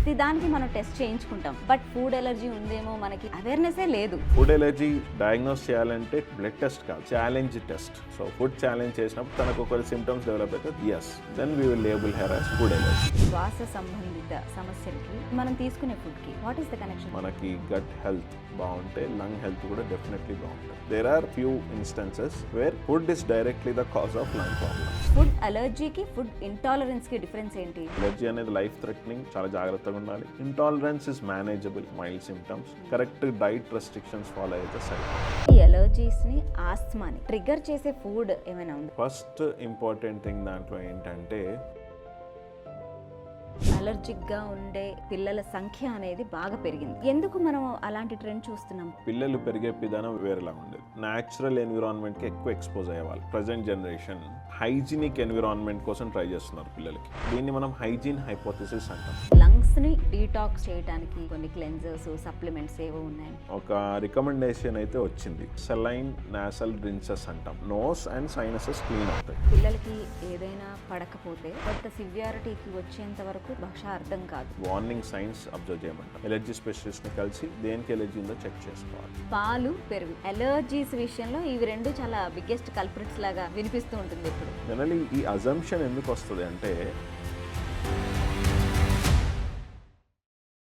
ప్రతి దానికి మనం టెస్ట్ చేయించుకుంటాం, బట్ ఫుడ్ ఎలర్జీ ఉందేమో మనకి అవేర్నెస్ లేదు. ఫుడ్ ఎలర్జీ డయాగ్నోస్ చేయాలంటే బ్లడ్ టెస్ట్ కాదు, challenge test. So food challenge చేసినప్పుడు తనకు ఒక సిమ్టమ్స్ డెవలప్ అయితే yes, then we will label her as food allergy. శ్వాస సంబంధిత సమస్యలకి మనం తీసుకునే ఫుడ్ కి వాట్ ఈస్ ద కనెక్షన్? మనకి గట్ హెల్త్ బాగుంటే లంగ్ హెల్త్ కూడా డెఫినెట్లీ బాగుంటుంది. There are few instances where food is directly the cause of lung problems. Food అలర్జీకి ఫుడ్ ఇంటాలరెన్స్ కి డిఫరెన్స్ ఏంటి? ఎలర్జీ అనేది లైఫ్ థ్రెటనింగ్, చాలా జాగ్రత్తగా ఉండాలి. Intolerance is manageable, mild symptoms. Correct diet restrictions follow అయితే సరే. ఈ అలర్జీస్ ని, ఆస్మాని ట్రిగర్ చేసే ఫుడ్ ఏమైనా ఉంది? ఫస్ట్ ఇంపార్టెంట్ థింగ్ దాంట్లో ఏంటంటే అలర్జిక్ గా ఉండే పిల్లల సంఖ్య అనేది బాగా పెరిగింది. ఎందుకు మనం అలాంటి ట్రెండ్ చూస్తున్నాం? పిల్లలు పెరిగే విధానం వేరేలా ఉండేది. న్యాచురల్ ఎన్విరాన్మెంట్కి ఎక్కువ ఎక్స్పోజ్ అయ్యేవాళ్ళు. ప్రజెంట్ జనరేషన్ హైజీనిక్ ఎన్విరాన్మెంట్ కోసం ట్రై చేస్తున్నారు పిల్లలకి. దీన్ని మనం హైజీన్ హైపోథిసిస్ అంటాం. లంగ్స్ ని డీటాక్స్ చేయడానికి కొన్ని క్లెన్జర్స్, సప్లిమెంట్స్ ఏవో ఉన్నాయి. ఒక రికమెండేషన్ అయితే వచ్చింది, సెలైన్ నాసల్ రిన్సెస్ అంటాం. నోస్ అండ్ సైనసెస్ క్లీన్ అవుతాయి. పిల్లలకి ఏదైనా పడకపోతే కొంత సివియారిటీకి వచ్చేంత వరకు భాష అర్థం కాదు. వార్నింగ్ సైన్స్ అబ్జర్వ్ చేయమంటాం. ఎలర్జీ స్పెషలిస్ట్ని కలిసి దేనికి ఎలర్జీ ఉందో చెక్ చేసుకోవాలి. పాలు, పెరుగు ఎలర్జీస్ విషయంలో ఇవి రెండు చాలా బిగ్గెస్ట్ కల్ప్రిట్స్ లాగా వినిపిస్తూ ఉంటుంది ఇప్పుడు. జనరల్లీ ఈ అజంప్షన్ ఎందుకు వస్తుంది అంటే